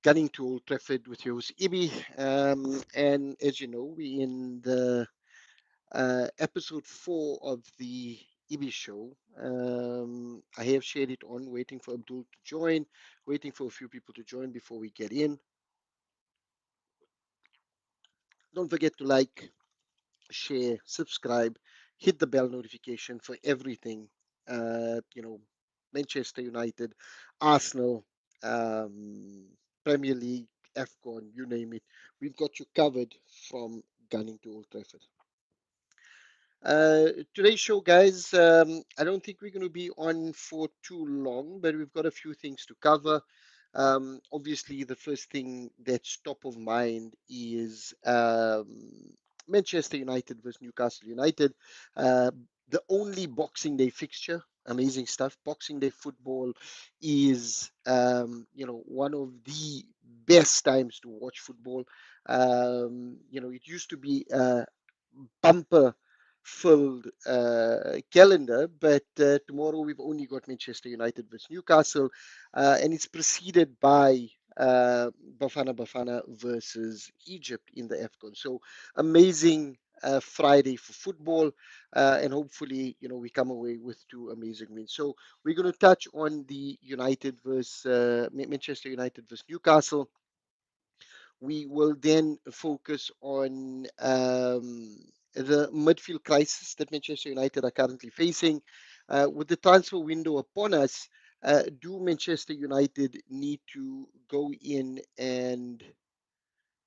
Gunning to Old Trafford with your host Ibi. And as you know, we in the episode 4 of the Ibi show. I have shared it on, waiting for Abdul to join, waiting for a few people to join before we get in. Don't forget to like, share, subscribe, hit the bell notification for everything. You know, Manchester United, Arsenal, um, Premier League, AFCON, you name it. We've got you covered from Gunning to Old Trafford. Today's show, guys, I don't think we're going to be on for too long, but we've got a few things to cover. Obviously, the first thing that's top of mind is Manchester United versus Newcastle United. Uh, the only Boxing Day fixture, amazing stuff. Boxing Day football is, one of the best times to watch football. It used to be bumper filled calendar, but tomorrow we've only got Manchester United versus Newcastle, and it's preceded by Bafana Bafana versus Egypt in the AFCON. So amazing Friday for football, and hopefully, we come away with 2 amazing wins. So we're going to touch on the United versus Manchester United versus Newcastle. We will then focus on the midfield crisis that Manchester United are currently facing. With the transfer window upon us, do Manchester United need to go in and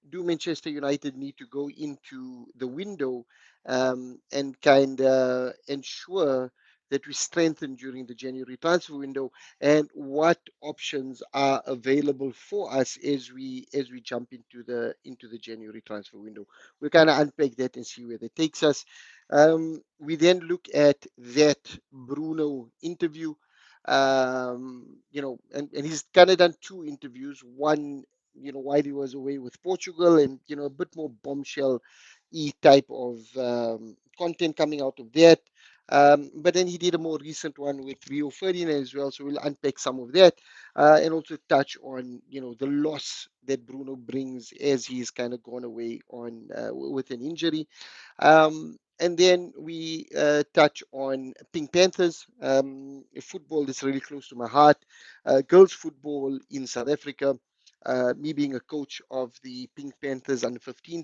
do Manchester United need to go into the window and kind of ensure that we strengthen during the January transfer window, and what options are available for us as we jump into the January transfer window? We kind of unpack that and see where that takes us. We then look at that Bruno interview. And he's kind of done 2 interviews. One, while he was away with Portugal, and a bit more bombshell type of content coming out of that. But then he did a more recent one with Rio Ferdinand as well, so we'll unpack some of that, and also touch on the loss that Bruno brings as he's kind of gone away on with an injury. And then we touch on Pink Panthers, football that's really close to my heart, girls football in South Africa. Me being a coach of the Pink Panthers under 15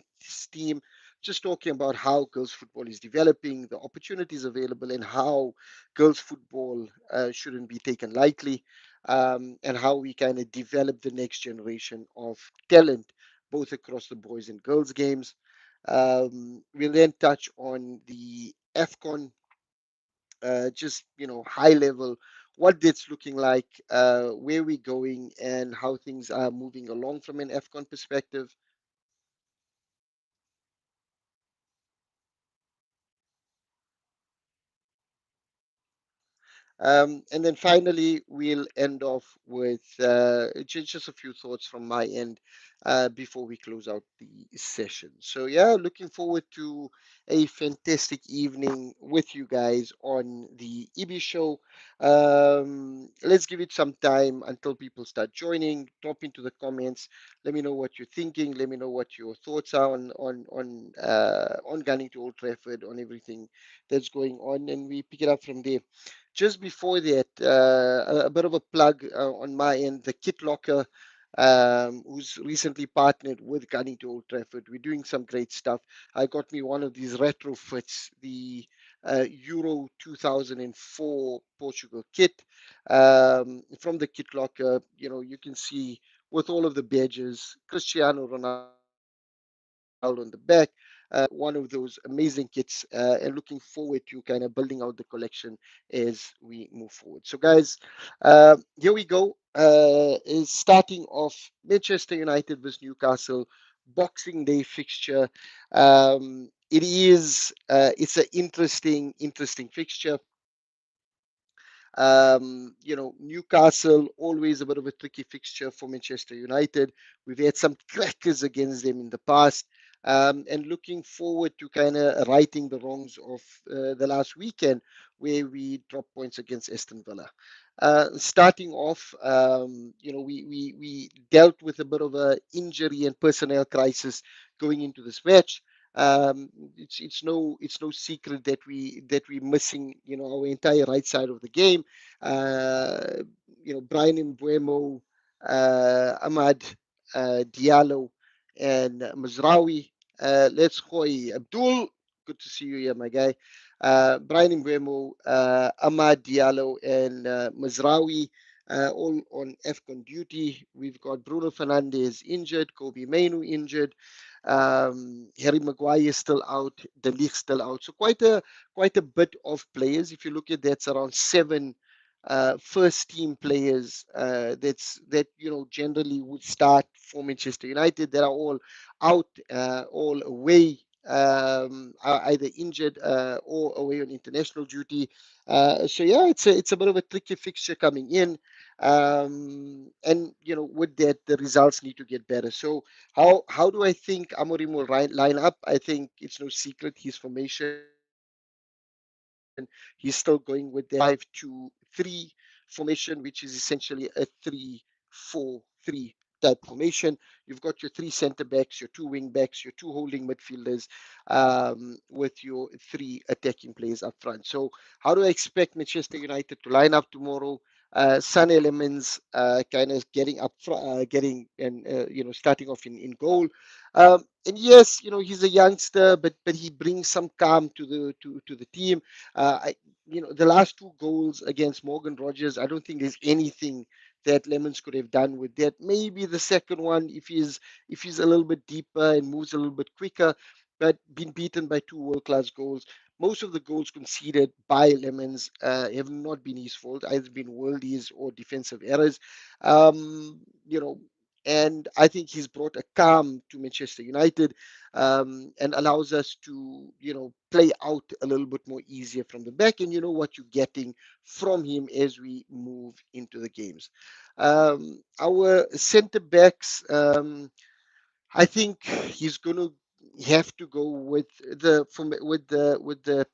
team, just talking about how girls football is developing, the opportunities available, and how girls football shouldn't be taken lightly, and how we kind of develop the next generation of talent, both across the boys and girls games. We'll then touch on the AFCON, just high level, what that's looking like, where we're going, and how things are moving along from an AFCON perspective. And then finally, we'll end off with just a few thoughts from my end before we close out the session. So, yeah, looking forward to a fantastic evening with you guys on the EB show. Let's give it some time until people start joining. Drop into the comments. Let me know what you're thinking. Let me know what your thoughts are on Gunning to Old Trafford, on everything that's going on, and we pick it up from there. Just before that, a bit of a plug on my end, the Kit Locker, who's recently partnered with Gunning to Old Trafford. We're doing some great stuff. I got me one of these retrofits, the Euro 2004 Portugal kit from the Kit Locker. You can see with all of the badges, Cristiano Ronaldo on the back. One of those amazing kits, and looking forward to kind of building out the collection as we move forward. So, guys, here we go. Is starting off Manchester United versus Newcastle Boxing Day fixture. It's an interesting fixture. Newcastle, always a bit of a tricky fixture for Manchester United. We've had some crackers against them in the past. And looking forward to kind of righting the wrongs of the last weekend where we dropped points against Aston Villa. Starting off, we dealt with a bit of a injury and personnel crisis going into this match. It's no secret that we're missing our entire right side of the game. Uh, Brian Mbuemo, Ahmad Diallo, and Mazraoui. Let's Khoi Abdul. Good to see you here, my guy. Brian Mbuemo, Ahmad Diallo, and Mazraoui, all on AFCON duty. We've got Bruno Fernandes injured, Kobe Mainu injured, Harry Maguire is still out, De Ligt still out. So quite a bit of players. If you look at that's around seven first team players that generally would start for Manchester United that are all out, all away, either injured or away on international duty. So yeah, it's a bit of a tricky fixture coming in, and with that the results need to get better. So how do I think Amorim will line up? I think it's no secret his formation. He's still going with that 5-2-3 formation, which is essentially a 3-4-3 type formation. You've got your three centre backs, your two wing backs, your two holding midfielders, with your three attacking players up front. So how do I expect Manchester United to line up tomorrow? Sun elements, kind of getting up front, getting and starting off in goal. And yes, he's a youngster, but he brings some calm to the team. The last two goals against Morgan Rogers, I don't think there's anything that Lemons could have done with that. Maybe the second one, if he's a little bit deeper and moves a little bit quicker, but been beaten by two world class goals. Most of the goals conceded by Lemons have not been his fault, either been worldies or defensive errors. Um, you know, and I think he's brought a calm to Manchester United, and allows us to, play out a little bit more easier from the back. And you know what you're getting from him as we move into the games. Our centre backs. I think he's going to have to go with the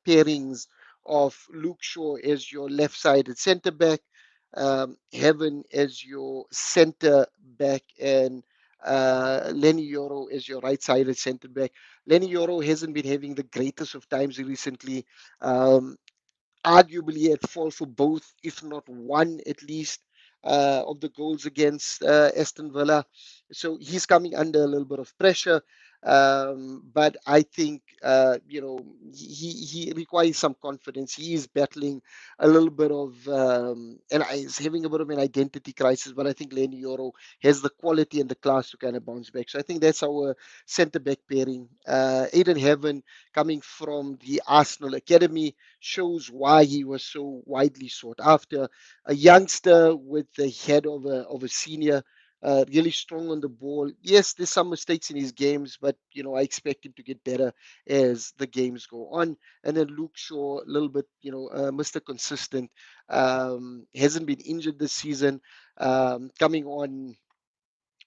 pairings of Luke Shaw as your left-sided centre back, Heaven as your centre back, and Lenny Yoro as your right-sided centre back. Lenny Yoro hasn't been having the greatest of times recently. Um, Arguably at fault for both, if not one at least, of the goals against Aston Villa. So he's coming under a little bit of pressure. But I think, he requires some confidence. He is battling a little bit of, and he's having a bit of an identity crisis. But I think Lenny Yoro has the quality and the class to kind of bounce back. So I think that's our centre back pairing. Aiden Heaven, coming from the Arsenal Academy, shows why he was so widely sought after. A youngster with the head of a senior, really strong on the ball. Yes, there's some mistakes in his games, but I expect him to get better as the games go on. And then Luke Shaw, a little bit, Mr. Consistent, hasn't been injured this season, coming on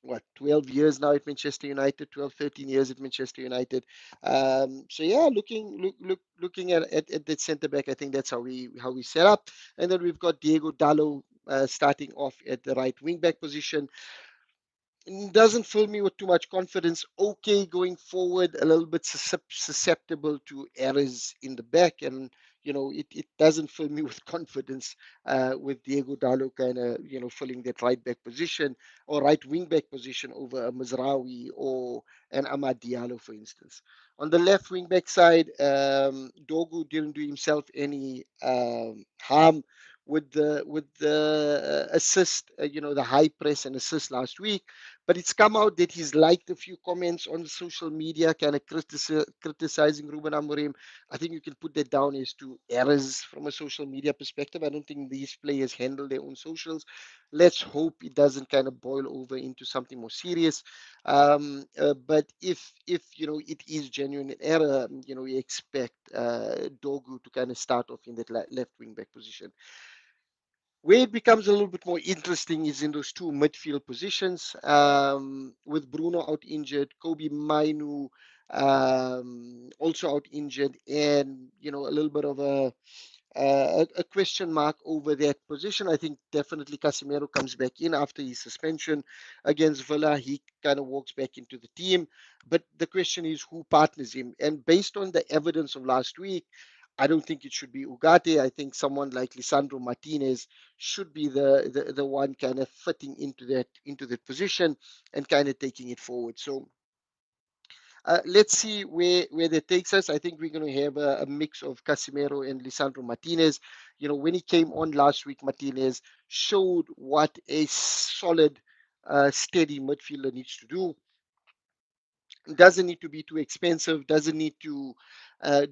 what, 12 years now at Manchester United, 12, 13 years at Manchester United. So yeah, looking at that centre back, I think that's how we set up. And then we've got Diego Dallo starting off at the right wing back position. Doesn't fill me with too much confidence. Okay, going forward, a little bit susceptible to errors in the back, and it doesn't fill me with confidence with Diego Dalo kind of filling that right back position or right wing back position over a Mazraoui or an Amad Diallo, for instance. On the left wing back side, Dogu didn't do himself any harm with the assist, the high press and assist last week. But it's come out that he's liked a few comments on social media, kind of criticizing Ruben Amorim. I think you can put that down as to errors from a social media perspective. I don't think these players handle their own socials. Let's hope it doesn't kind of boil over into something more serious. But if it is genuine error, we expect Dogu to kind of start off in that left wing back position. Where it becomes a little bit more interesting is in those two midfield positions, with Bruno out injured, Kobe Mainu also out injured, and a little bit of a a question mark over that position. I think definitely Casemiro comes back in after his suspension against Villa. He kind of walks back into the team. But the question is who partners him? And based on the evidence of last week, I don't think it should be Ugarte. I think someone like Lisandro Martinez should be the one kind of fitting into that position and kind of taking it forward. So let's see where that takes us. I think we're going to have a mix of Casemiro and Lisandro Martinez. When he came on last week, Martinez showed what a solid, steady midfielder needs to do. Doesn't need to be too expensive, doesn't need to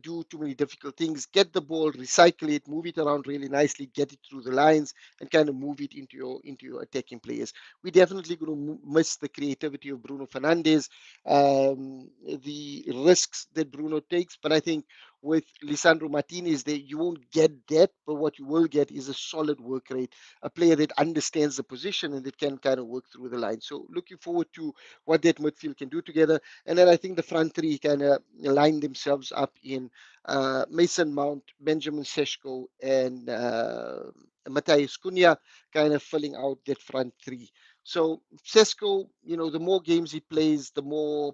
do too many difficult things. Get the ball, recycle it, move it around really nicely, get it through the lines, and kind of move it into your attacking players. We're definitely going to miss the creativity of Bruno Fernandes, the risks that Bruno takes, but I think with Lisandro Martinez there you won't get that, but what you will get is a solid work rate, a player that understands the position and that can kind of work through the line. So looking forward to what that midfield can do together. And then I think the front three kind of line themselves up in Mason Mount, Benjamin Sesko, and Matthias Cunha, kind of filling out that front three. So Sesko, the more games he plays, the more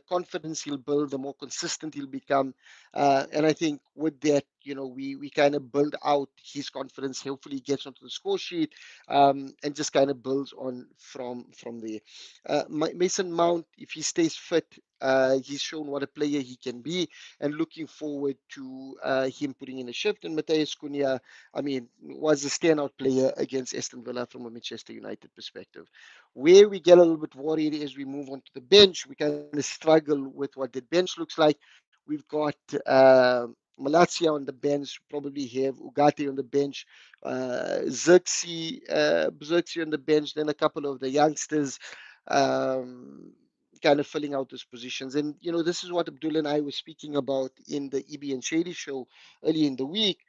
confidence he'll build, the more consistent he'll become. And I think with that, we kind of build out his confidence. Hopefully, he gets onto the score sheet and just kind of builds on from there. Mason Mount, if he stays fit, he's shown what a player he can be, and looking forward to him putting in a shift. And Matthias Cunha, I mean, was a standout player against Aston Villa from a Manchester United perspective. Where we get a little bit worried as we move on to the bench, we kind of struggle with what the bench looks like. We've got Malacia on the bench, probably have Ugarte on the bench, Xerxes on the bench, then a couple of the youngsters um, kind of filling out those positions. And, this is what Abdul and I were speaking about in the EB and Shady show early in the week.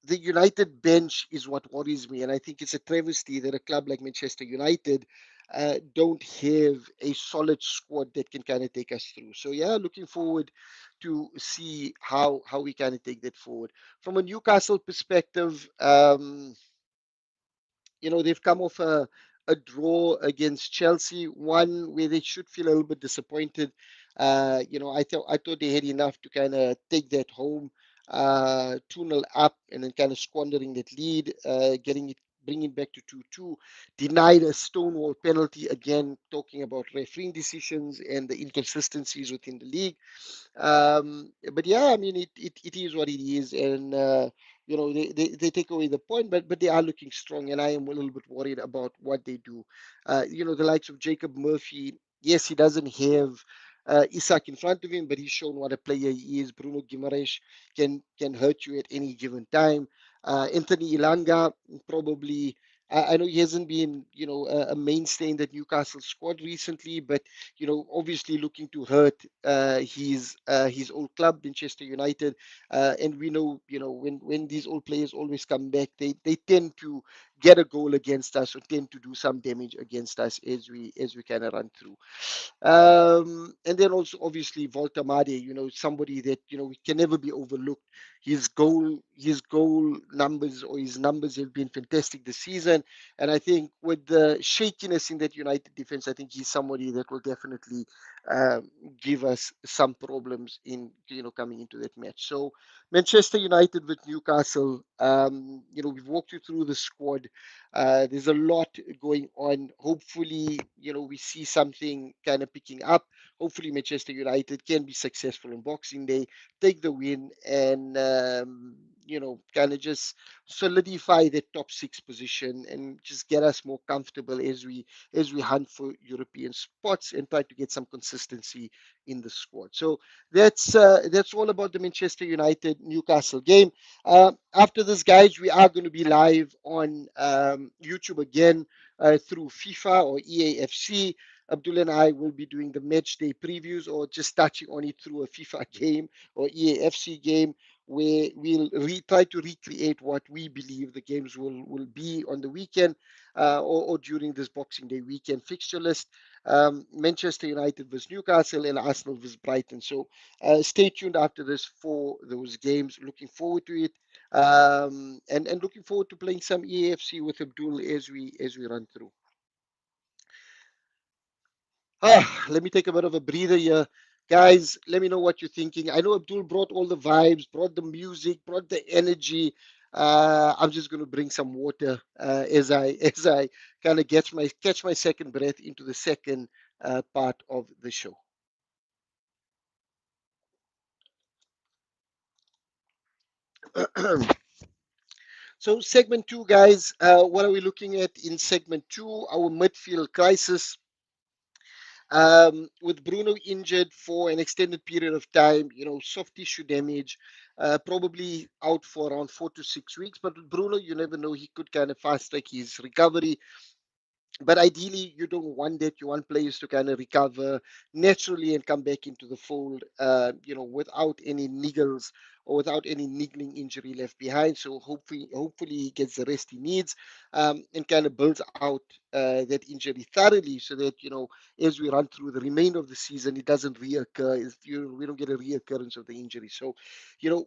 The United bench is what worries me. And I think it's a travesty that a club like Manchester United don't have a solid squad that can kind of take us through. So, yeah, looking forward to see how we kind of take that forward. From a Newcastle perspective, they've come off a draw against Chelsea, one where they should feel a little bit disappointed. I thought they had enough to kind of take that home, 2-0 up, and then kind of squandering that lead, bringing it back to 2-2. Denied a stonewall penalty, again, talking about refereeing decisions and the inconsistencies within the league. But yeah, I mean, it is what it is, and they take away the point, but they are looking strong, and I am a little bit worried about what they do. The likes of Jacob Murphy, yes, he doesn't have Isak in front of him, but he's shown what a player he is. Bruno Guimaraes can hurt you at any given time. Anthony Ilanga probably. I know he hasn't been, a mainstay in the Newcastle squad recently, but obviously looking to hurt his old club, Manchester United, and we know, when these old players always come back, they tend to get a goal against us or tend to do some damage against us as we kind of run through. And then also obviously Volta Made, somebody that we can never be overlooked. His goal numbers, or his numbers, have been fantastic this season, and I think with the shakiness in that United defense, I think he's somebody that will definitely um, give us some problems in coming into that match. So Manchester United with Newcastle, we've walked you through the squad. There's a lot going on. Hopefully, we see something kind of picking up. Hopefully, Manchester United can be successful on Boxing Day, take the win, and kind of just solidify the top six position and just get us more comfortable as we hunt for European spots and try to get some consistency in the squad. So that's all about the Manchester United Newcastle game. After this, guys, we are going to be live on YouTube again through FIFA or EAFC. Abdul and I will be doing the match day previews or just touching on it through a FIFA game or EAFC game. where we'll try to recreate what we believe the games will be on the weekend, or during this Boxing Day weekend fixture list. Manchester United versus Newcastle and Arsenal versus Brighton. So stay tuned after this for those games. Looking forward to it, and looking forward to playing some AFC with Abdul as we run through. Let me take a bit of a breather here. Guys, let me know what you're thinking. I know Abdul brought all the vibes, brought the music, brought the energy. I'm just going to bring some water as I kind of catch my second breath into the second part of the show. So segment two, guys. What are we looking at in segment two? Our midfield crisis. With Bruno injured for an extended period of time, soft tissue damage, probably out for around 4 to 6 weeks. But with Bruno, you never know; he could kind of fast track his recovery. But ideally, you don't want that. You want players to kind of recover naturally and come back into the fold, without any niggles or without any niggling injury left behind. So hopefully he gets the rest he needs, and kind of builds out that injury thoroughly, so that as we run through the remainder of the season, it doesn't reoccur. We don't get a reoccurrence of the injury. So,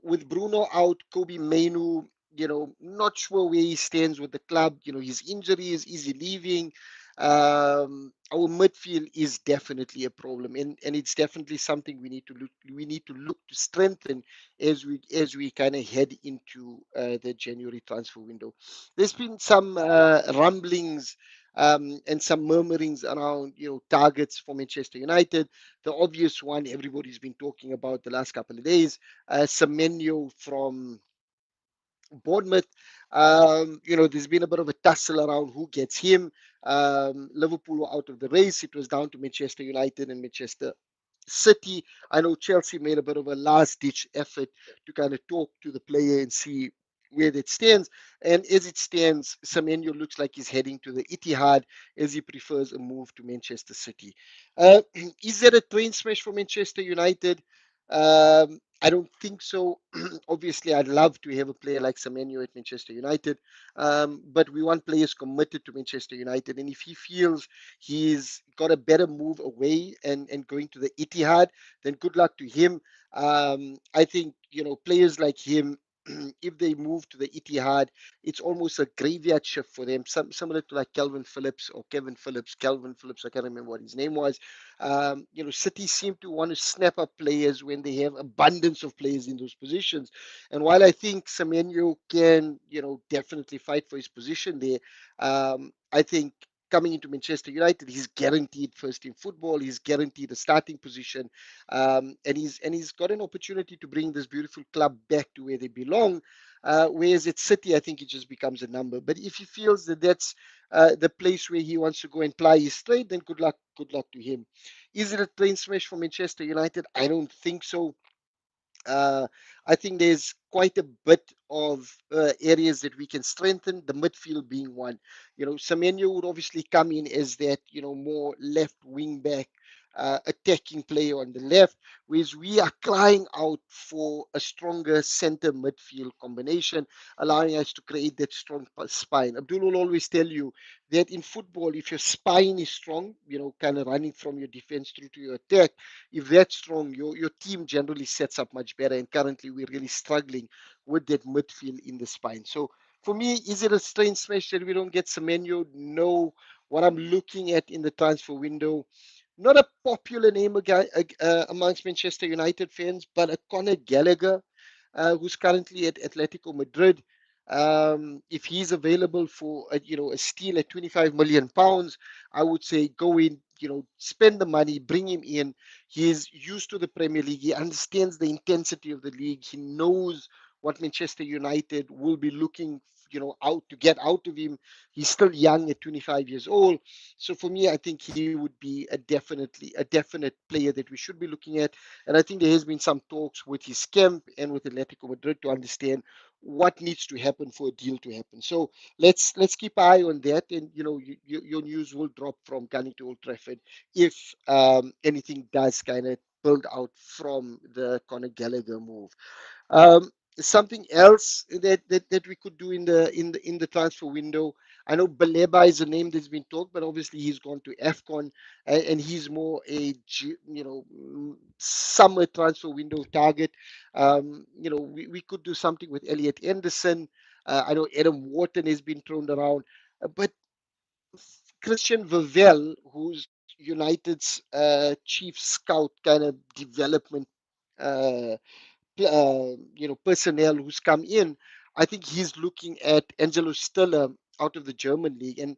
with Bruno out, Kobe Mainu, not sure where he stands with the club. His injuries, is he leaving? Our midfield is definitely a problem, and it's definitely something we need to look to strengthen as we kind of head into the January transfer window. There's been some rumblings, and some murmurings around targets for Manchester United. The obvious one everybody's been talking about the last couple of days, Semenyo from Bournemouth. There's been a bit of a tussle around who gets him. Liverpool were out of the race. It was down to Manchester United and Manchester City. I know Chelsea made a bit of a last ditch effort to kind of talk to the player and see where that stands. And as it stands, Semenyo looks like he's heading to the Etihad, as he prefers a move to Manchester City. Is that a train smash for Manchester United? I don't think so. Obviously, I'd love to have a player like Semenyo at Manchester United, but we want players committed to Manchester United. And if he feels he's got a better move away and going to the Etihad, then good luck to him. I think players like him, if they move to the Etihad, it's almost a graveyard shift for them. Similar to like Calvin Phillips or Kevin Phillips, Calvin Phillips. I can't remember what his name was. City seem to want to snap up players when they have abundance of players in those positions. And while I think Semenyo can, definitely fight for his position there, I think coming into Manchester United, he's guaranteed first team football. He's guaranteed a starting position, and he's got an opportunity to bring this beautiful club back to where they belong. Whereas at City, I think it just becomes a number. But if he feels that that's the place where he wants to go and ply his trade, then good luck to him. Is it a train smash for Manchester United? I don't think so. uh, I think there's quite a bit of areas that we can strengthen, the midfield being one. Semenyo would obviously come in as that, more left wing back, attacking player on the left, whereas we are crying out for a stronger center midfield combination, allowing us to create that strong spine. Abdul will always tell you that in football, if your spine is strong, kind of running from your defense through to your attack, if that's strong, your team generally sets up much better. And currently, we're really struggling with that midfield in the spine. So for me, is it a strange smash that we don't get Semenyo? No. What I'm looking at in the transfer window, not a popular name amongst Manchester United fans, but a Conor Gallagher, who's currently at Atletico Madrid. If he's available for a steal at 25 million pounds, I would say go in, spend the money, bring him in. He's used to the Premier League. He understands the intensity of the league. He knows what Manchester United will be looking, out to get out of him. He's still young at 25 years old. So for me, I think he would be a definite player that we should be looking at. And I think there has been some talks with his camp and with Atletico Madrid to understand what needs to happen for a deal to happen. So let's keep an eye on that, and your news will drop from coming to Old Trafford if anything does kind of build out from the Conor Gallagher move. Um, something else that we could do in the transfer window. I know Baleba is a name that's been talked, but obviously he's gone to AFCON, and he's more a summer transfer window target. We could do something with Elliot Anderson. I know Adam Wharton has been thrown around, but Christian Vivell, who's United's chief scout kind of development uh, personnel who's come in, I think he's looking at Angelo Stiller out of the German league. And,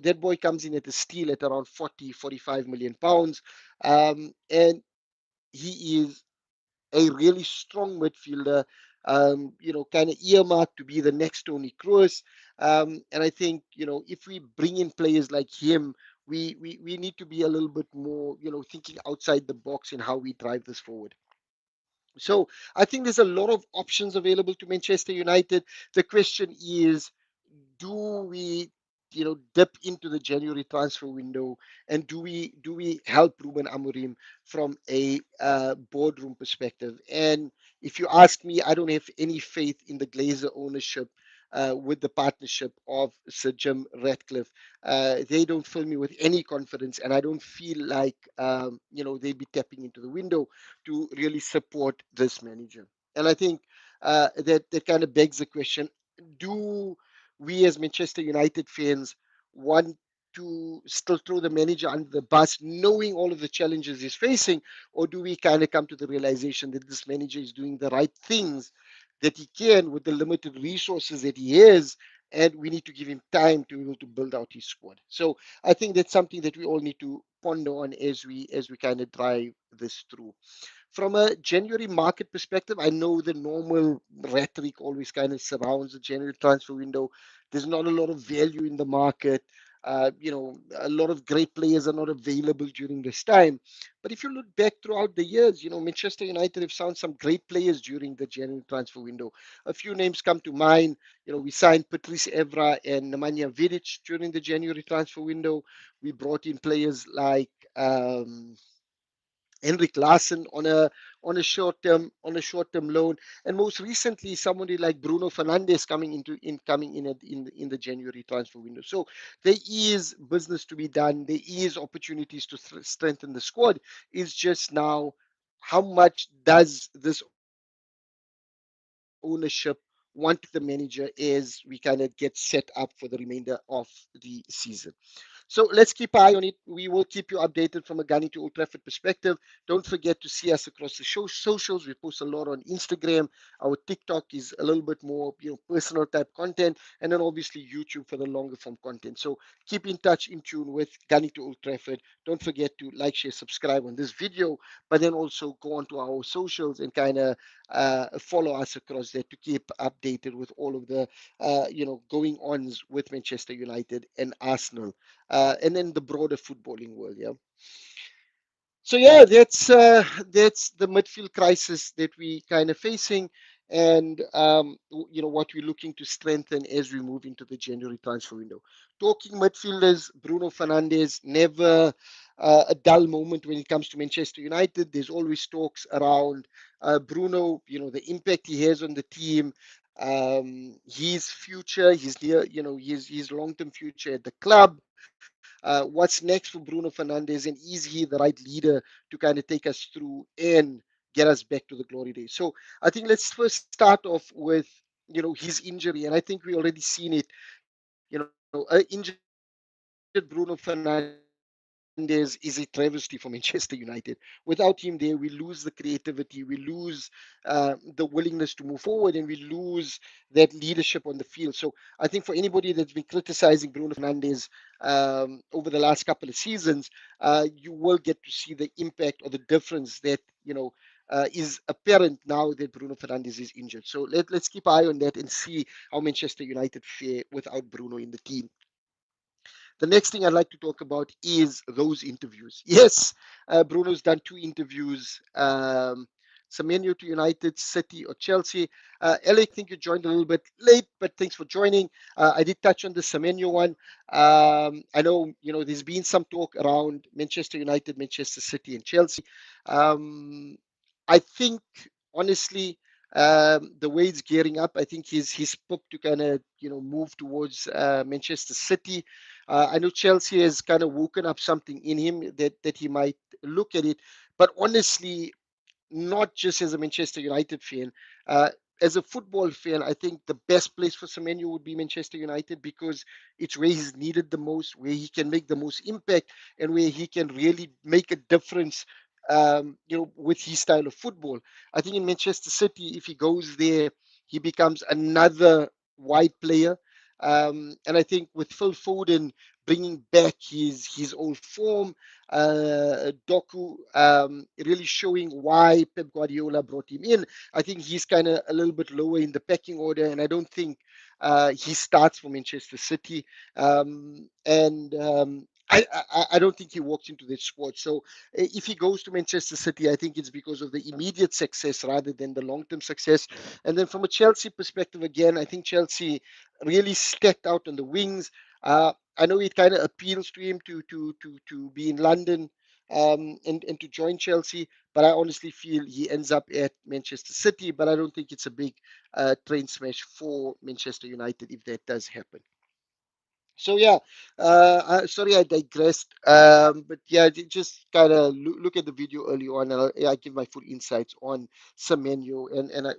that boy comes in at a steal at around 40, 45 million pounds. And he is a really strong midfielder, kind of earmarked to be the next Tony Kroos. And I think, if we bring in players like him, we need to be a little bit more, thinking outside the box in how we drive this forward. So I think there's a lot of options available to Manchester United. The question is, do we, dip into the January transfer window, and do we help Ruben Amorim from a boardroom perspective? And if you ask me, I don't have any faith in the Glazer ownership. With the partnership of Sir Jim Ratcliffe, they don't fill me with any confidence, and I don't feel like they'd be tapping into the window to really support this manager. And I think that kind of begs the question: do we as Manchester United fans want to still throw the manager under the bus, knowing all of the challenges he's facing, or do we kind of come to the realization that this manager is doing the right things that he can with the limited resources that he has, and we need to give him time to be able to build out his squad? So I think that's something that we all need to ponder on as we kind of drive this through. From a January market perspective, I know the normal rhetoric always kind of surrounds the January transfer window. There's not a lot of value in the market. A lot of great players are not available during this time. But if you look back throughout the years, Manchester United have signed some great players during the January transfer window. A few names come to mind. We signed Patrice Evra and Nemanja Vidic during the January transfer window. We brought in players like Henrik Larsson on a short term loan, and most recently somebody like Bruno Fernandes coming in in the January transfer window. So there is business to be done. There is opportunities to strengthen the squad. It's just now, how much does this ownership want to back the manager as we kind of get set up for the remainder of the season? So let's keep an eye on it. We will keep you updated from a Gunny to Old Trafford perspective. Don't forget to see us across the socials. We post a lot on Instagram. Our TikTok is a little bit more, personal type content, and then obviously YouTube for the longer form content. So keep in touch, in tune with Gunny to Old Trafford. Don't forget to like, share, subscribe on this video, but then also go onto our socials and kind of follow us across there to keep updated with all of the going ons with Manchester United and Arsenal, and then the broader footballing world. Yeah. So yeah, that's the midfield crisis that we kind of facing, and what we're looking to strengthen as we move into the January transfer window. Talking midfielders, Bruno Fernandes, never a dull moment when it comes to Manchester United. There's always talks around Bruno, the impact he has on the team, his future, his long-term future at the club. What's next for Bruno Fernandes, and is he the right leader to kind of take us through and get us back to the glory days? So I think let's first start off with his injury, and I think we already seen it. Injured Bruno Fernandes is a travesty for Manchester United. Without him there, we lose the creativity, we lose the willingness to move forward, and we lose that leadership on the field. So I think for anybody that's been criticizing Bruno Fernandes over the last couple of seasons, you will get to see the impact or the difference that is apparent now that Bruno Fernandes is injured. So let's keep an eye on that and see how Manchester United fare without Bruno in the team. The next thing I'd like to talk about is those interviews. Yes, Bruno's done two interviews. Semenyo to United, City, or Chelsea. Alec, I think you joined a little bit late, but thanks for joining. I did touch on the Semenyo one. I know, there's been some talk around Manchester United, Manchester City, and Chelsea. Um, I think, honestly, The way he's gearing up, I think he's booked to kind of move towards Manchester City. I know Chelsea has kind of woken up something in him that he might look at it, but honestly, not just as a Manchester United fan. Uh, as a football fan, I think the best place for Semenyo would be Manchester United because it's where he's needed the most, where he can make the most impact, and where he can really make a difference. With his style of football, I think in Manchester City, if he goes there, he becomes another wide player. And I think with Phil Foden bringing back his old form, Doku really showing why Pep Guardiola brought him in. I think he's kind of a little bit lower in the pecking order, and I don't think he starts for Manchester City. I don't think he walks into that squad. So if he goes to Manchester City, I think it's because of the immediate success rather than the long-term success. And then from a Chelsea perspective, again, I think Chelsea really stepped out on the wings. I know it kind of appeals to him to be in London and to join Chelsea, but I honestly feel he ends up at Manchester City. But I don't think it's a big train smash for Manchester United if that does happen. So yeah, sorry I digressed, but yeah, just kind of look at the video early on, and I give my full insights on Semenyo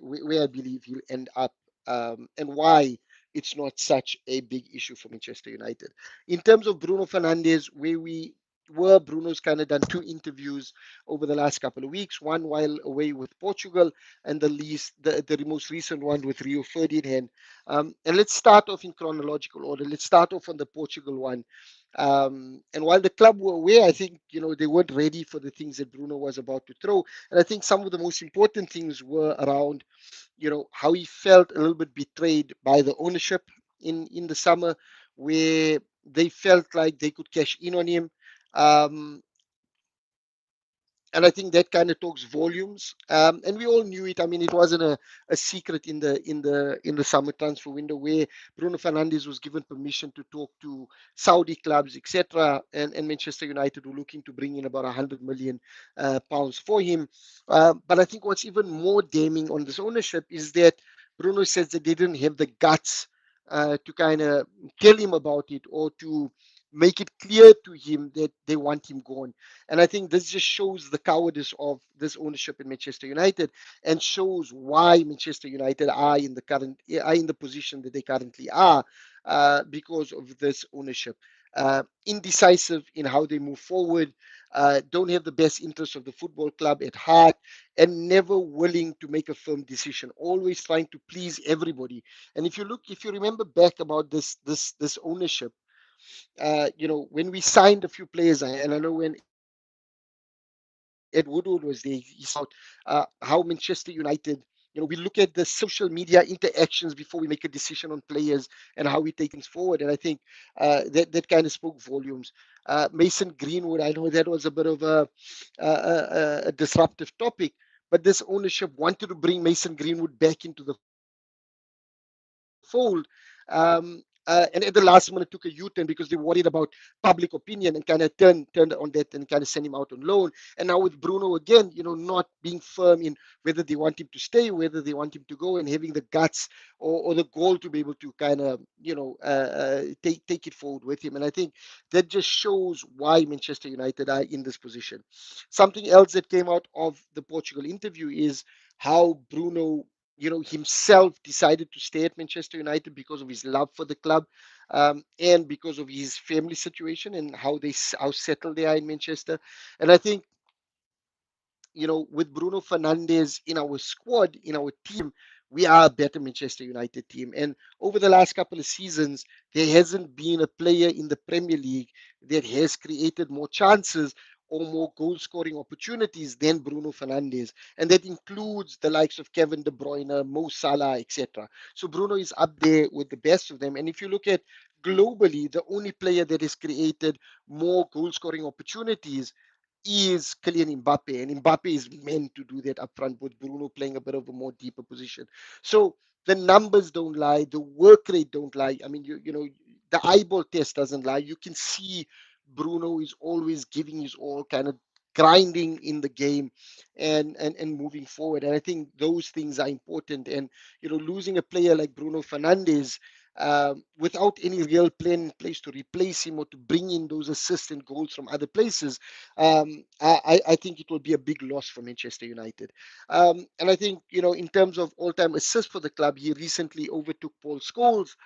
where I believe he'll end up, and why it's not such a big issue for Manchester United. In terms of Bruno Fernandes, where we were, Bruno's kind of done two interviews over the last couple of weeks, one while away with Portugal, and the most recent one with Rio Ferdinand. And let's start off in chronological order. Let's start off on the Portugal one. And while the club were aware, I think they weren't ready for the things that Bruno was about to throw. And I think some of the most important things were around, how he felt a little bit betrayed by the ownership in the summer, where they felt like they could cash in on him. Um, and I think that kind of talks volumes. And we all knew it. I mean, it wasn't a secret in the summer transfer window where Bruno Fernandes was given permission to talk to Saudi clubs, etc. And Manchester United were looking to bring in about 100 million pounds for him. But I think what's even more damning on this ownership is that Bruno says that they didn't have the guts to kind of tell him about it or to make it clear to him that they want him gone. And I think this just shows the cowardice of this ownership in Manchester United, and shows why Manchester United are in the position that they currently are, because of this ownership. Indecisive in how they move forward, don't have the best interests of the football club at heart, and never willing to make a firm decision. Always trying to please everybody. And if you remember back about this ownership, when we signed a few players, and I know when Ed Woodward was there, he spoke about how Manchester United, we look at the social media interactions before we make a decision on players and how we take things forward. And I think that kind of spoke volumes. Mason Greenwood, I know that was a bit of a disruptive topic, but this ownership wanted to bring Mason Greenwood back into the fold. And at the last minute took a U-turn because they worried about public opinion, and kind of turned on that and kind of send him out on loan. And now with Bruno again, not being firm in whether they want him to stay, whether they want him to go, and having the guts or the goal to be able to kind of take it forward with him. And I think that just shows why Manchester United are in this position. Something else that came out of the Portugal interview is how Bruno himself decided to stay at Manchester United because of his love for the club, and because of his family situation and how settled they are in Manchester. And I think with Bruno Fernandes in our squad, in our team, we are a better Manchester United team. And over the last couple of seasons, there hasn't been a player in the Premier League that has created more chances or more goal scoring opportunities than Bruno Fernandes. And that includes the likes of Kevin De Bruyne, Mo Salah, etc. So Bruno is up there with the best of them. And if you look at globally, the only player that has created more goal scoring opportunities is Kylian Mbappe, and Mbappe is meant to do that up front with Bruno playing a bit of a more deeper position. So the numbers don't lie, the work rate don't lie. I mean, the eyeball test doesn't lie. You can see Bruno is always giving his all, kind of grinding in the game and moving forward. And I think those things are important. And losing a player like Bruno Fernandes without any real plan in place to replace him or to bring in those assists and goals from other places, I think it will be a big loss for Manchester United. And I think, in terms of all-time assists for the club, he recently overtook Paul Scholes.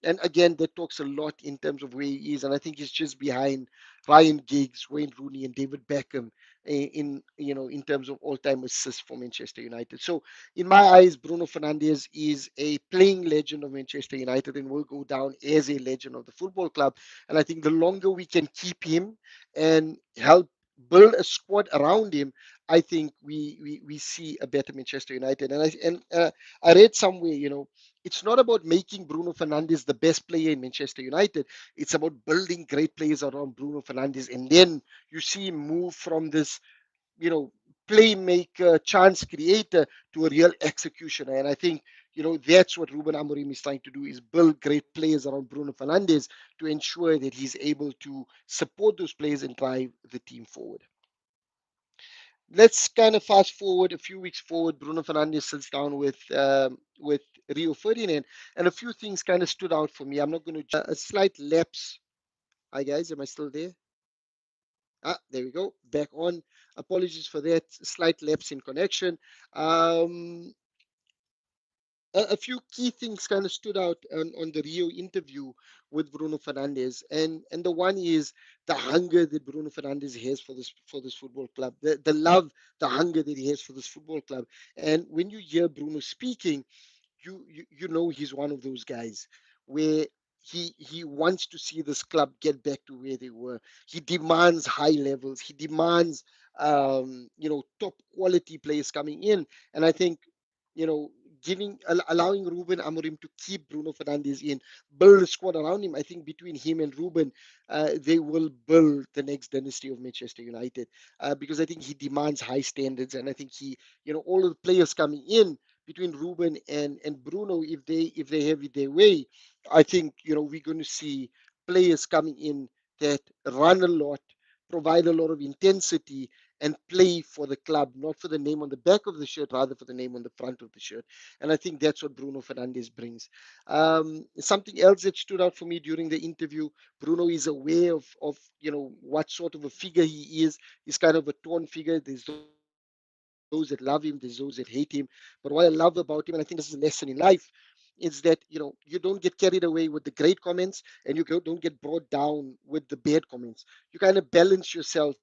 And again, that talks a lot in terms of where he is. And I think he's just behind Ryan Giggs, Wayne Rooney, and David Beckham in terms of all-time assists for Manchester United. So in my eyes, Bruno Fernandes is a playing legend of Manchester United and will go down as a legend of the football club. And I think the longer we can keep him and help build a squad around him, I think we see a better Manchester United. And I read somewhere, it's not about making Bruno Fernandes the best player in Manchester United. It's about building great players around Bruno Fernandes, and then you see him move from this, you know, playmaker, chance creator to a real executioner. And I think, that's what Ruben Amorim is trying to do, is build great players around Bruno Fernandes to ensure that he's able to support those players and drive the team forward. Let's kind of fast forward a few weeks forward. Bruno Fernandes sits down with Rio Ferdinand, and a few things kind of stood out for me. I'm not going to a slight lapse. Hi guys, am I still there? There we go. Back on. Apologies for that slight lapse in connection. Um, a few key things kind of stood out on the Rio interview with Bruno Fernandes, and the one is the hunger that Bruno Fernandes has for this football club, the love, the hunger that he has for this football club. And when you hear Bruno speaking, you know he's one of those guys where he wants to see this club get back to where they were. He demands high levels. He demands top quality players coming in. And I think you know allowing Ruben Amorim to keep Bruno Fernandes in, build a squad around him. I think between him and Ruben, they will build the next dynasty of Manchester United, because I think he demands high standards. And I think all of the players coming in between Ruben and Bruno, if they have it their way, I think we're going to see players coming in that run a lot, provide a lot of intensity, and play for the club, not for the name on the back of the shirt, rather for the name on the front of the shirt. And I think that's what Bruno Fernandes brings. Something else that stood out for me during the interview, Bruno is aware of what sort of a figure he is. He's kind of a torn figure. There's those that love him, there's those that hate him. But what I love about him, and I think this is a lesson in life, is that you don't get carried away with the great comments, and you don't get brought down with the bad comments. You kind of balance yourself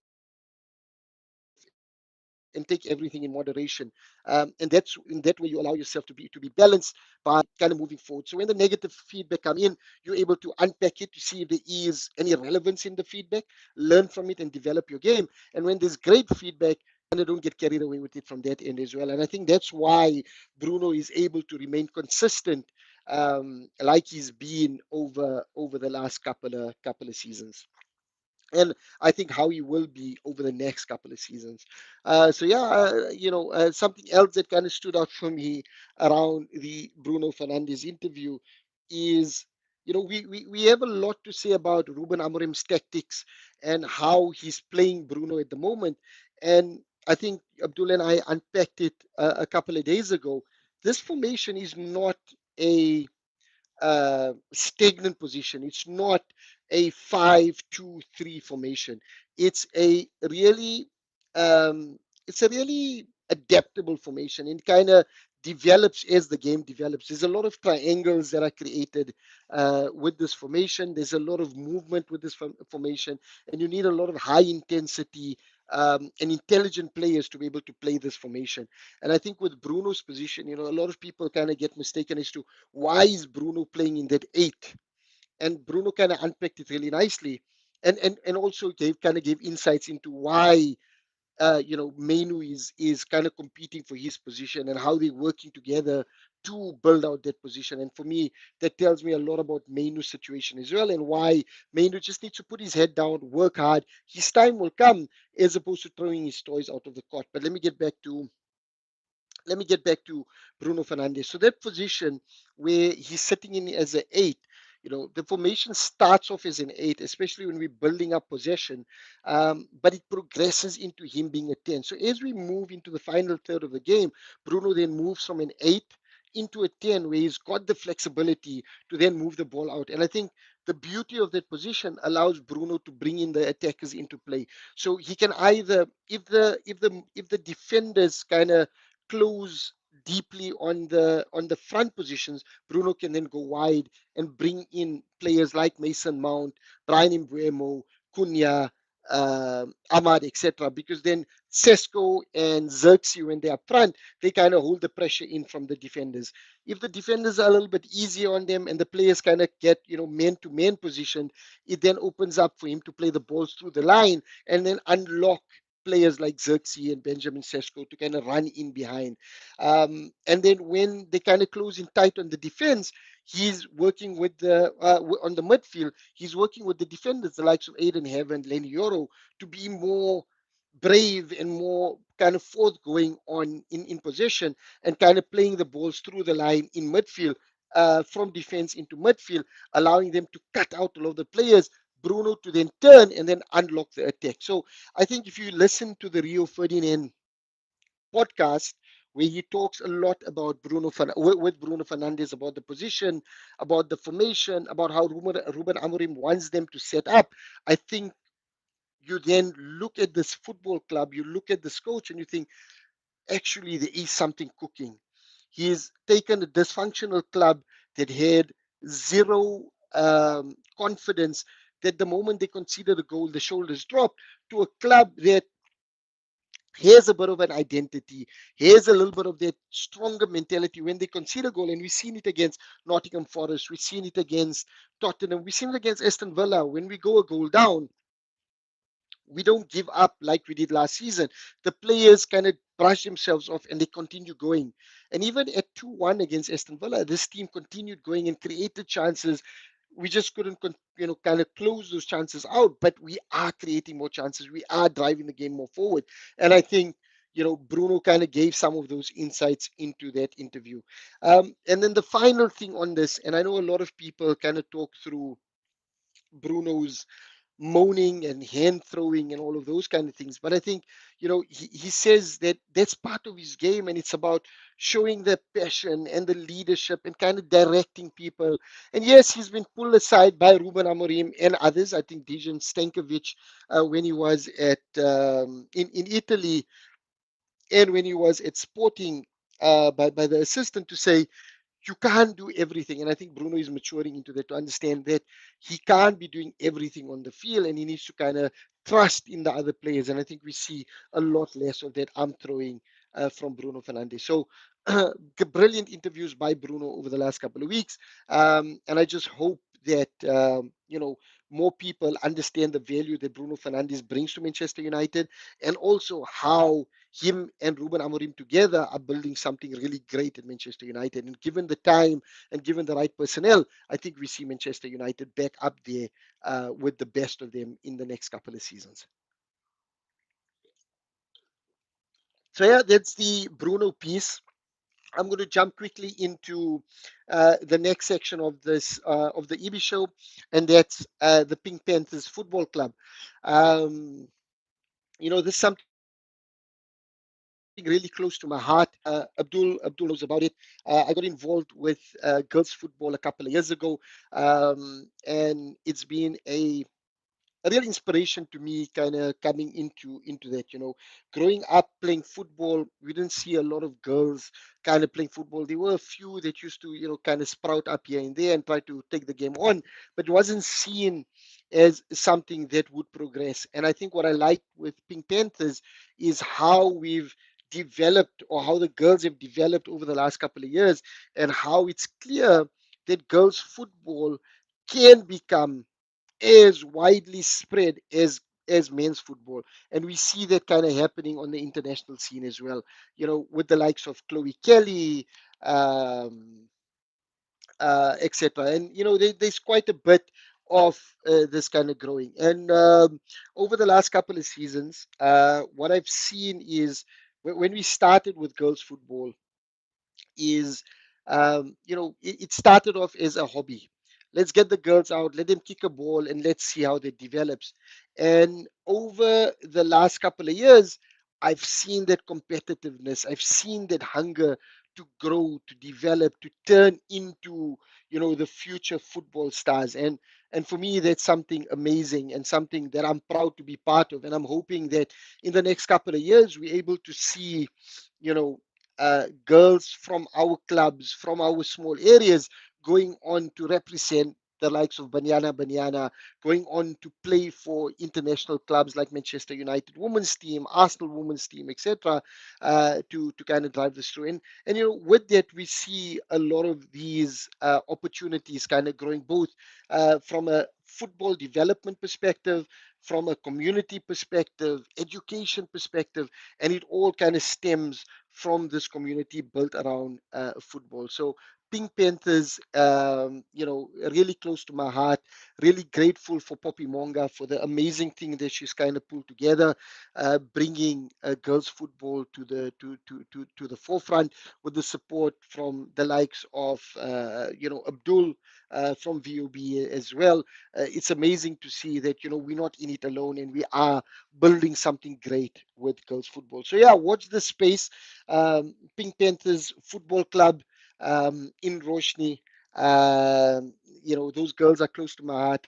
and take everything in moderation, and that's in that way you allow yourself to be balanced by kind of moving forward. So when the negative feedback come in, you're able to unpack it to see if there is any relevance in the feedback, learn from it, and develop your game. And when there's great feedback, you kind of don't get carried away with it from that end as well. And I think that's why Bruno is able to remain consistent, like he's been over the last couple of seasons, and I think how he will be over the next couple of seasons. So yeah, something else that kind of stood out for me around the Bruno Fernandes interview is, we have a lot to say about Ruben Amorim's tactics and how he's playing Bruno at the moment. And I think Abdul and I unpacked it a couple of days ago. This formation is not a stagnant position. It's not a 5-2-3 formation. It's a really it's a really adaptable formation, and kind of develops as the game develops. There's a lot of triangles that are created with this formation. There's a lot of movement with this formation, and you need a lot of high intensity and intelligent players to be able to play this formation. And I think with Bruno's position, a lot of people kind of get mistaken as to why is Bruno playing in that eight? And Bruno kind of unpacked it really nicely, and also gave insights into why Menu is kind of competing for his position and how they're working together to build out that position. And for me, that tells me a lot about Menu's situation as well, and why Menu just needs to put his head down, work hard. His time will come, as opposed to throwing his toys out of the cot. But let me get back to Bruno Fernandes. So that position where he's sitting in as an eight, The formation starts off as an 8, especially when we're building up possession, but it progresses into him being a 10. So as we move into the final third of the game, Bruno then moves from an 8 into a 10, where he's got the flexibility to then move the ball out. And I think the beauty of that position allows Bruno to bring in the attackers into play. So he can either, if the defenders kind of close deeply on the front positions, Bruno can then go wide and bring in players like Mason Mount, Brian Mbuemo, Cunha, Ahmad, etc. Because then Sesko and Xerxes, when they're up front, they kind of hold the pressure in from the defenders. If the defenders are a little bit easier on them and the players kind of get, man to man positioned, it then opens up for him to play the balls through the line and then unlock players like Xerxes and Benjamin Sesko to kind of run in behind. And then when they kind of close in tight on the defense, he's working with on the midfield. He's working with the defenders, the likes of Aiden Heaven, Lenny Yoro, to be more brave and more kind of forthgoing in possession and kind of playing the balls through the line in midfield, from defense into midfield, allowing them to cut out all of the players. Bruno to then turn and then unlock the attack. So I think if you listen to the Rio Ferdinand podcast, where he talks a lot about with Bruno Fernandes, about the position, about the formation, about how Ruben Amorim wants them to set up. I think you then look at this football club, you look at this coach, and you think, actually, there is something cooking. He's taken a dysfunctional club that had zero confidence, that the moment they conceded a goal, the shoulders dropped, to a club that has a bit of an identity, has a little bit of that stronger mentality when they concede a goal. And we've seen it against Nottingham Forest, we've seen it against Tottenham, we've seen it against Aston Villa. When we go a goal down, we don't give up like we did last season. The players kind of brush themselves off and they continue going. And even at 2-1 against Aston Villa, this team continued going and created chances. We just couldn't, kind of close those chances out, but we are creating more chances. We are driving the game more forward. And I think, Bruno kind of gave some of those insights into that interview. And then the final thing on this, and I know a lot of people kind of talk through Bruno's moaning and hand throwing and all of those kind of things. But I think, he says that that's part of his game, and it's about showing the passion and the leadership and kind of directing people. And yes, he's been pulled aside by Ruben Amorim and others. I think Dejan Stankovic, when he was at in Italy, and when he was at Sporting, by the assistant, to say, you can't do everything. And I think Bruno is maturing into that, to understand that he can't be doing everything on the field, and he needs to kind of trust in the other players. And I think we see a lot less of that arm throwing from Bruno Fernandes. So brilliant interviews by Bruno over the last couple of weeks. And I just hope that, more people understand the value that Bruno Fernandes brings to Manchester United, and also how him and Ruben Amorim together are building something really great at Manchester United. And given the time and given the right personnel, I think we see Manchester United back up there with the best of them in the next couple of seasons. So yeah, that's the Bruno piece. I'm going to jump quickly into the next section of this of the EB show, and that's the Pink Panthers Football Club. Um, this is something really close to my heart. Abdul knows about it. I got involved with girls football a couple of years ago, and it's been a real inspiration to me, kind of coming into that. Growing up playing football, we didn't see a lot of girls kind of playing football. There were a few that used to, kind of sprout up here and there and try to take the game on, but it wasn't seen as something that would progress. And I think what I like with Pink Panthers is how we've developed, or how the girls have developed over the last couple of years, and how it's clear that girls football can become as widely spread as men's football. And we see that kind of happening on the international scene as well, with the likes of Chloe Kelly, um, etc. And there's quite a bit of this kind of growing. And over the last couple of seasons, what I've seen is, when we started with girls football, is it started off as a hobby. let's get the girls out, let them kick a ball, and let's see how that develops. And over the last couple of years, I've seen that competitiveness, I've seen that hunger to grow, to develop, to turn into, the future football stars. And for me, that's something amazing and something that I'm proud to be part of. And I'm hoping that in the next couple of years, we're able to see, you know, girls from our clubs, from our small areas, going on to represent the likes of Banyana, going on to play for international clubs like Manchester United women's team, Arsenal women's team, etc., to kind of drive this through. And with that, we see a lot of these opportunities kind of growing both from a football development perspective, from a community perspective, education perspective, and it all kind of stems from this community built around football. So Pink Panthers, really close to my heart. Really grateful for Poppy Monga for the amazing thing that she's kind of pulled together, bringing girls football to the forefront with the support from the likes of Abdul from VOB as well. It's amazing to see that we're not in it alone and we are building something great with girls football. So yeah, watch this space. Pink Panthers Football Club in Roshni. Those girls are close to my heart.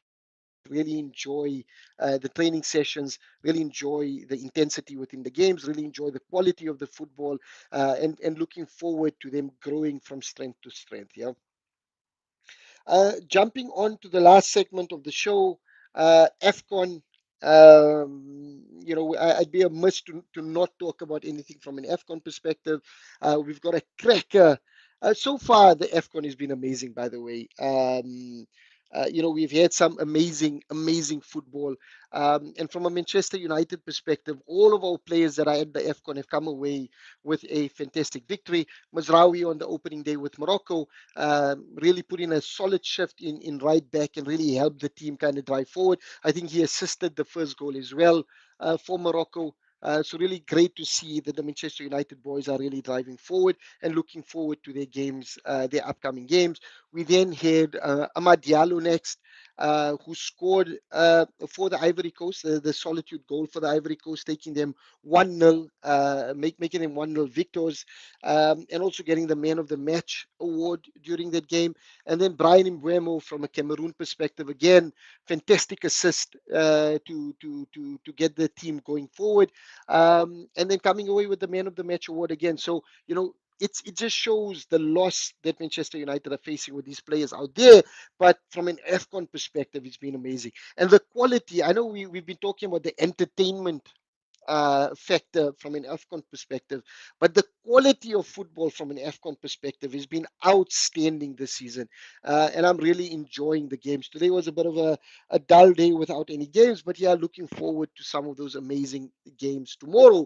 Really enjoy the training sessions, really enjoy the intensity within the games, really enjoy the quality of the football, and looking forward to them growing from strength to strength. Yeah. Jumping on to the last segment of the show, AFCON. I'd be amiss to not talk about anything from an AFCON perspective. We've got a cracker. So far, the AFCON has been amazing, by the way. We've had some amazing football. And from a Manchester United perspective, all of our players that are at the AFCON have come away with a fantastic victory. Mazraoui on the opening day with Morocco, really put in a solid shift in right back and really helped the team kind of drive forward. I think he assisted the first goal as well for Morocco. So really great to see that the Manchester United boys are really driving forward and looking forward to their games, their upcoming games. We then had Amad Diallo next, who scored for the Ivory Coast, the solitude goal for the Ivory Coast, taking them 1-0, making them 1-0 victors, and also getting the man of the match award during that game. And then Brian Mbeumo from a Cameroon perspective, again, fantastic assist to get the team going forward, and then coming away with the man of the match award again. So it just shows the loss that Manchester United are facing with these players out there. But from an AFCON perspective, it's been amazing. And the quality, I know we've been talking about the entertainment factor from an AFCON perspective, but the quality of football from an AFCON perspective has been outstanding this season, and I'm really enjoying the games. Today was a bit of a dull day without any games, but yeah, looking forward to some of those amazing games tomorrow.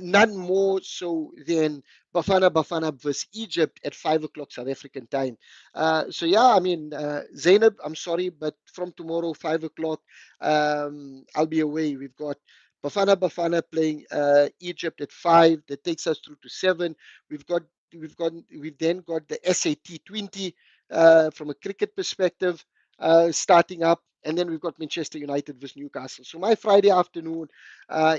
None more so than Bafana Bafana versus Egypt at 5 o'clock South African time. So yeah, I mean, Zainab, I'm sorry, but from tomorrow 5 o'clock, I'll be away. We've got Bafana playing Egypt at 5. That takes us through to 7. We've got we've then got the SAT 20 from a cricket perspective starting up, and then we've got Manchester United versus Newcastle. So my Friday afternoon,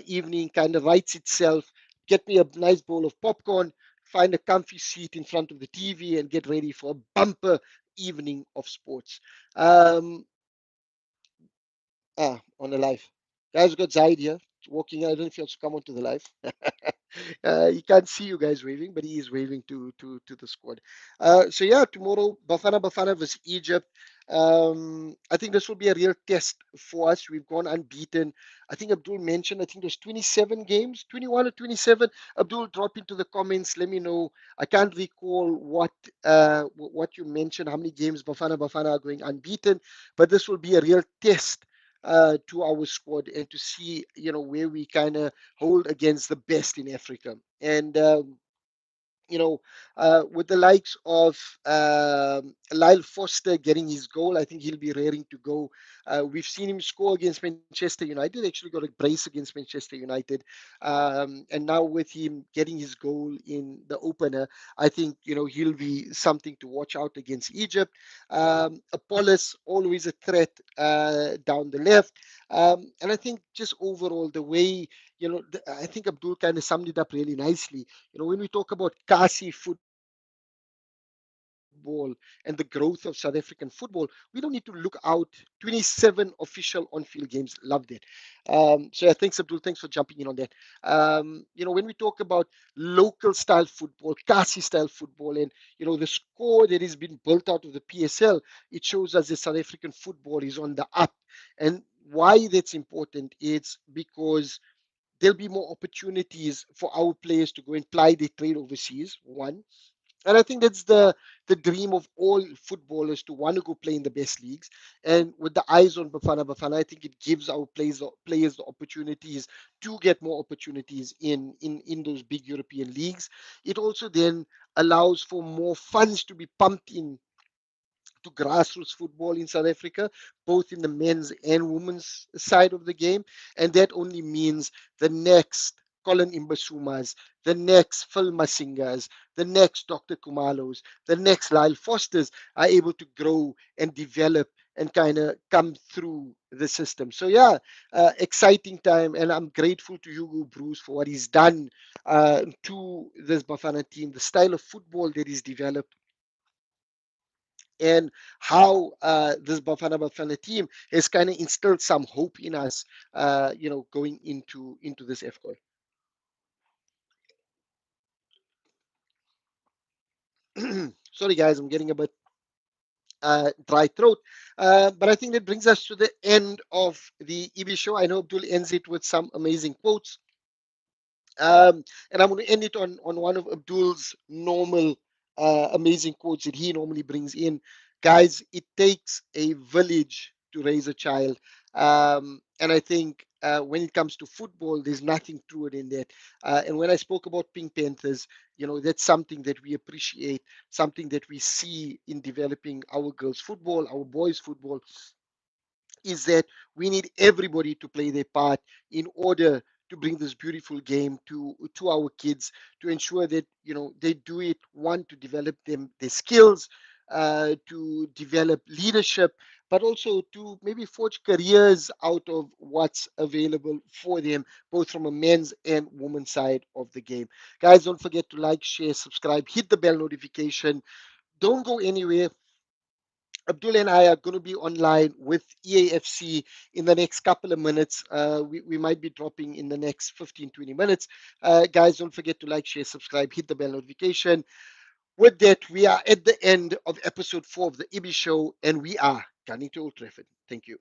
evening kind of writes itself. Get me a nice bowl of popcorn, find a comfy seat in front of the TV, and get ready for a bumper evening of sports. On the live. Guys, we got Zaid here walking. I don't know if he wants to come onto the live. He can't see you guys waving, but he is waving to the squad. So yeah, tomorrow Bafana versus Egypt. I think this will be a real test for us. We've gone unbeaten. I think Abdul mentioned. I think there's 27 games, 21 or 27. Abdul, drop into the comments. Let me know. I can't recall what you mentioned. How many games Bafana are going unbeaten? But this will be a real test to our squad and to see where we kind of hold against the best in Africa. And you know, with the likes of Lyle Foster getting his goal, I think he'll be raring to go. We've seen him score against Manchester United, actually got a brace against Manchester United. And now with him getting his goal in the opener, I think, he'll be something to watch out against Egypt. Apollos, always a threat down the left. And I think just overall, the way, I think Abdul kind of summed it up really nicely. When we talk about Kasi football and the growth of South African football, we don't need to look out. 27 official on-field games, loved it. So yeah, thanks Abdul, thanks for jumping in on that. When we talk about local style football, Kasi style football, and the score that has been built out of the PSL, it shows us that South African football is on the up. And why that's important is because there'll be more opportunities for our players to go and ply their trade overseas. One, and I think that's the dream of all footballers to want to go play in the best leagues. And with the eyes on Bafana Bafana, I think it gives our players the opportunities to get more opportunities in those big European leagues. It also then allows for more funds to be pumped in to grassroots football in South Africa, both in the men's and women's side of the game. And that only means the next Colin Imbasumas, the next Phil Masingas, the next Dr. Kumalos, the next Lyle Fosters are able to grow and develop and kind of come through the system. So yeah, exciting time, and I'm grateful to Hugo Bruce for what he's done to this Bafana team, the style of football that he's developed, and how this Bafana Bafana team has kind of instilled some hope in us, going into this AFCON. Sorry, guys, I'm getting a bit dry throat, but I think that brings us to the end of the EB show. I know Abdul ends it with some amazing quotes. And I'm going to end it on one of Abdul's normal amazing quotes that he normally brings in. Guys, it takes a village to raise a child. And I think when it comes to football, there's nothing truer than that. And when I spoke about Pink Panthers, that's something that we appreciate, something that we see in developing our girls' football, our boys' football, is that we need everybody to play their part in order to bring this beautiful game to our kids, to ensure that they do it, one, to develop them their skills, to develop leadership, but also to maybe forge careers out of what's available for them, both from a men's and women's side of the game. Guys, don't forget to like, share, subscribe, hit the bell notification. Don't go anywhere. Abdul and I are going to be online with EAFC in the next couple of minutes. We might be dropping in the next 15, 20 minutes. Guys, don't forget to like, share, subscribe, hit the bell notification. With that, we are at the end of episode 4 of the IBI show, and we are gunning to Old Trafford. Thank you.